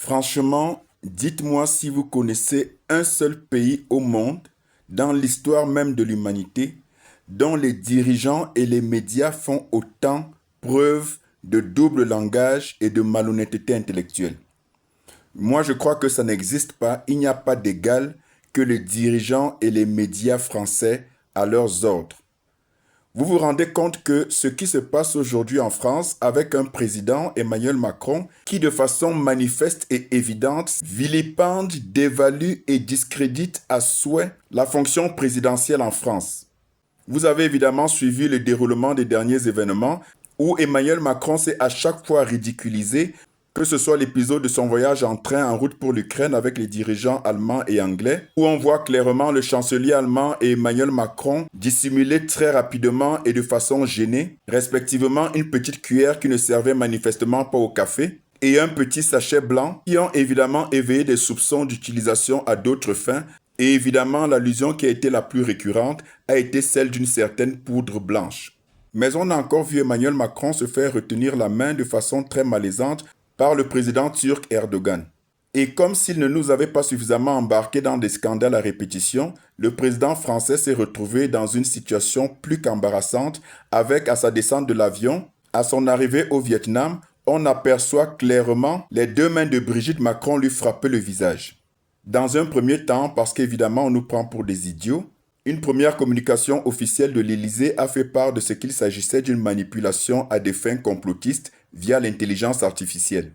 Franchement, dites-moi si vous connaissez un seul pays au monde, dans l'histoire même de l'humanité, dont les dirigeants et les médias font autant preuve de double langage et de malhonnêteté intellectuelle. Moi, je crois que ça n'existe pas. Il n'y a pas d'égal que les dirigeants et les médias français à leurs ordres. Vous vous rendez compte que ce qui se passe aujourd'hui en France avec un président, Emmanuel Macron, qui de façon manifeste et évidente vilipende, dévalue et discrédite à souhait la fonction présidentielle en France. Vous avez évidemment suivi le déroulement des derniers événements où Emmanuel Macron s'est à chaque fois ridiculisé, que ce soit l'épisode de son voyage en train en route pour l'Ukraine avec les dirigeants allemands et anglais, où on voit clairement le chancelier allemand et Emmanuel Macron dissimuler très rapidement et de façon gênée, respectivement une petite cuillère qui ne servait manifestement pas au café, et un petit sachet blanc qui ont évidemment éveillé des soupçons d'utilisation à d'autres fins, et évidemment l'allusion qui a été la plus récurrente a été celle d'une certaine poudre blanche. Mais on a encore vu Emmanuel Macron se faire retenir la main de façon très malaisante par le président turc Erdogan. Et comme s'il ne nous avait pas suffisamment embarqués dans des scandales à répétition, le président français s'est retrouvé dans une situation plus qu'embarrassante avec, à sa descente de l'avion, à son arrivée au Vietnam, on aperçoit clairement les deux mains de Brigitte Macron lui frapper le visage. Dans un premier temps, parce qu'évidemment on nous prend pour des idiots, une première communication officielle de l'Élysée a fait part de ce qu'il s'agissait d'une manipulation à des fins complotistes via l'intelligence artificielle.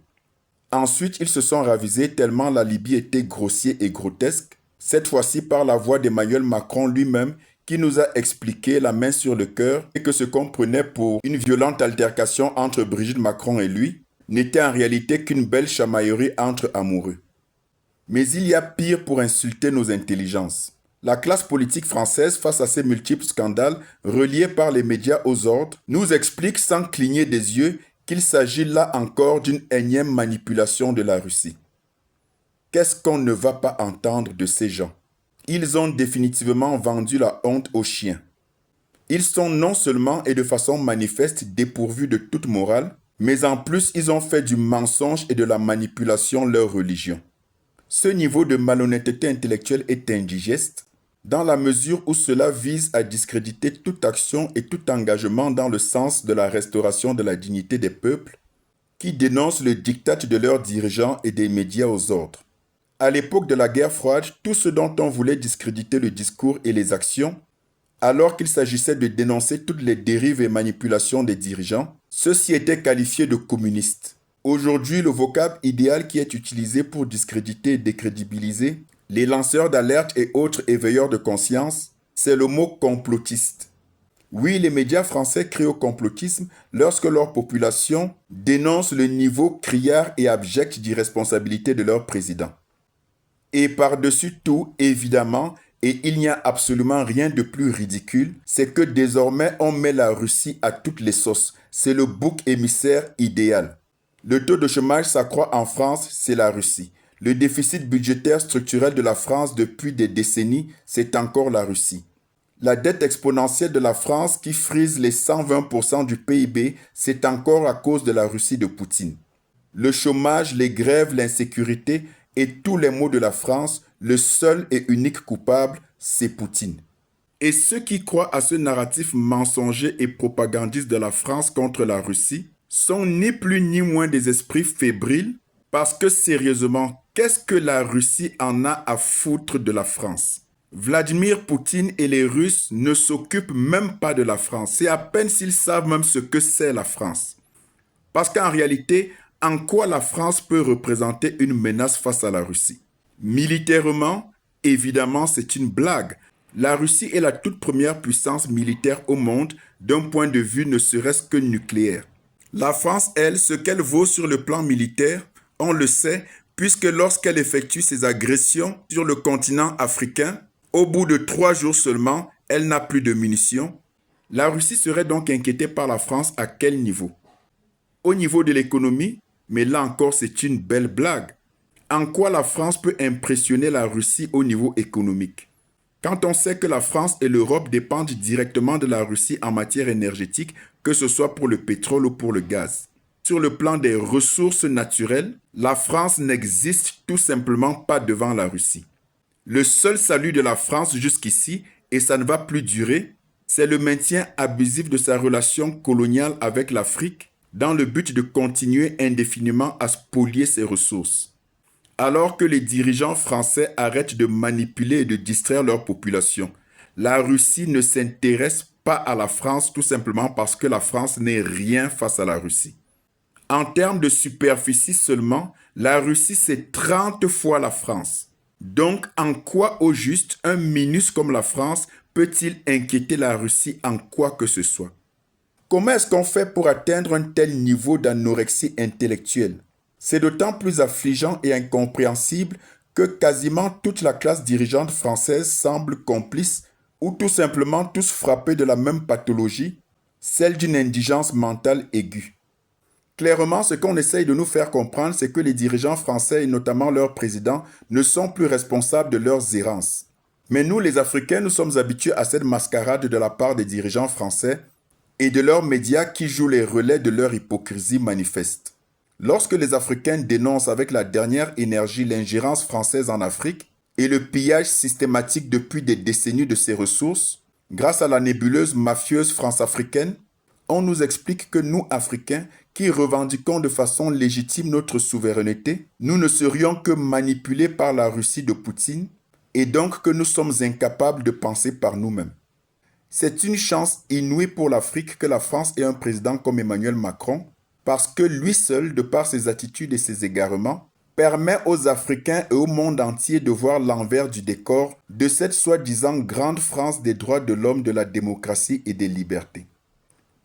Ensuite, ils se sont ravisés tellement la Libye était grossier et grotesque, cette fois-ci par la voix d'Emmanuel Macron lui-même qui nous a expliqué la main sur le cœur et que ce qu'on prenait pour une violente altercation entre Brigitte Macron et lui n'était en réalité qu'une belle chamaillerie entre amoureux. Mais il y a pire pour insulter nos intelligences. La classe politique française, face à ces multiples scandales reliés par les médias aux ordres, nous explique sans cligner des yeux qu'il s'agit là encore d'une énième manipulation de la Russie. Qu'est-ce qu'on ne va pas entendre de ces gens? Ils ont définitivement vendu la honte aux chiens. Ils sont non seulement et de façon manifeste dépourvus de toute morale, mais en plus ils ont fait du mensonge et de la manipulation leur religion. Ce niveau de malhonnêteté intellectuelle est indigeste, dans la mesure où cela vise à discréditer toute action et tout engagement dans le sens de la restauration de la dignité des peuples, qui dénoncent le diktat de leurs dirigeants et des médias aux ordres. À l'époque de la guerre froide, tout ce dont on voulait discréditer le discours et les actions, alors qu'il s'agissait de dénoncer toutes les dérives et manipulations des dirigeants, ceux-ci étaient qualifiés de communistes. Aujourd'hui, le vocable idéal qui est utilisé pour discréditer et décrédibiliser les lanceurs d'alerte et autres éveilleurs de conscience, c'est le mot complotiste. Oui, les médias français crient au complotisme lorsque leur population dénonce le niveau criard et abject d'irresponsabilité de leur président. Et par-dessus tout, évidemment, et il n'y a absolument rien de plus ridicule, c'est que désormais on met la Russie à toutes les sauces. C'est le bouc émissaire idéal. Le taux de chômage s'accroît en France, c'est la Russie. Le déficit budgétaire structurel de la France depuis des décennies, c'est encore la Russie. La dette exponentielle de la France qui frise les 120% du PIB, c'est encore à cause de la Russie de Poutine. Le chômage, les grèves, l'insécurité et tous les maux de la France, le seul et unique coupable, c'est Poutine. Et ceux qui croient à ce narratif mensonger et propagandiste de la France contre la Russie sont ni plus ni moins des esprits fébriles, parce que sérieusement, qu'est-ce que la Russie en a à foutre de la France? Vladimir Poutine et les Russes ne s'occupent même pas de la France. C'est à peine s'ils savent même ce que c'est la France. Parce qu'en réalité, en quoi la France peut représenter une menace face à la Russie? Militairement, évidemment, c'est une blague. La Russie est la toute première puissance militaire au monde d'un point de vue ne serait-ce que nucléaire. La France, elle, ce qu'elle vaut sur le plan militaire, on le sait, puisque lorsqu'elle effectue ses agressions sur le continent africain, au bout de 3 jours seulement, elle n'a plus de munitions. La Russie serait donc inquiétée par la France à quel niveau? Au niveau de l'économie, mais là encore c'est une belle blague. En quoi la France peut impressionner la Russie au niveau économique? Quand on sait que la France et l'Europe dépendent directement de la Russie en matière énergétique, que ce soit pour le pétrole ou pour le gaz. Sur le plan des ressources naturelles, la France n'existe tout simplement pas devant la Russie. Le seul salut de la France jusqu'ici, et ça ne va plus durer, c'est le maintien abusif de sa relation coloniale avec l'Afrique dans le but de continuer indéfiniment à spolier ses ressources. Alors que les dirigeants français arrêtent de manipuler et de distraire leur population, la Russie ne s'intéresse pas à la France tout simplement parce que la France n'est rien face à la Russie. En termes de superficie seulement, la Russie c'est 30 fois la France. Donc, en quoi au juste un minus comme la France peut-il inquiéter la Russie en quoi que ce soit? Comment est-ce qu'on fait pour atteindre un tel niveau d'anorexie intellectuelle? C'est d'autant plus affligeant et incompréhensible que quasiment toute la classe dirigeante française semble complice ou tout simplement tous frappés de la même pathologie, celle d'une indigence mentale aiguë. Clairement, ce qu'on essaye de nous faire comprendre, c'est que les dirigeants français et notamment leurs présidents ne sont plus responsables de leurs errances. Mais nous, les Africains, nous sommes habitués à cette mascarade de la part des dirigeants français et de leurs médias qui jouent les relais de leur hypocrisie manifeste. Lorsque les Africains dénoncent avec la dernière énergie l'ingérence française en Afrique et le pillage systématique depuis des décennies de ses ressources, grâce à la nébuleuse mafieuse France-africaine, on nous explique que nous, Africains, qui revendiquons de façon légitime notre souveraineté, nous ne serions que manipulés par la Russie de Poutine et donc que nous sommes incapables de penser par nous-mêmes. C'est une chance inouïe pour l'Afrique que la France ait un président comme Emmanuel Macron parce que lui seul, de par ses attitudes et ses égarements, permet aux Africains et au monde entier de voir l'envers du décor de cette soi-disant grande France des droits de l'homme, de la démocratie et des libertés.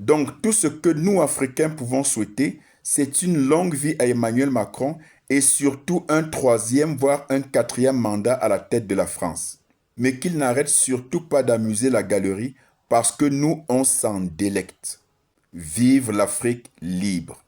Donc tout ce que nous, Africains, pouvons souhaiter, c'est une longue vie à Emmanuel Macron et surtout un 3e, voire un 4e mandat à la tête de la France. Mais qu'il n'arrête surtout pas d'amuser la galerie parce que nous, on s'en délecte. Vive l'Afrique libre!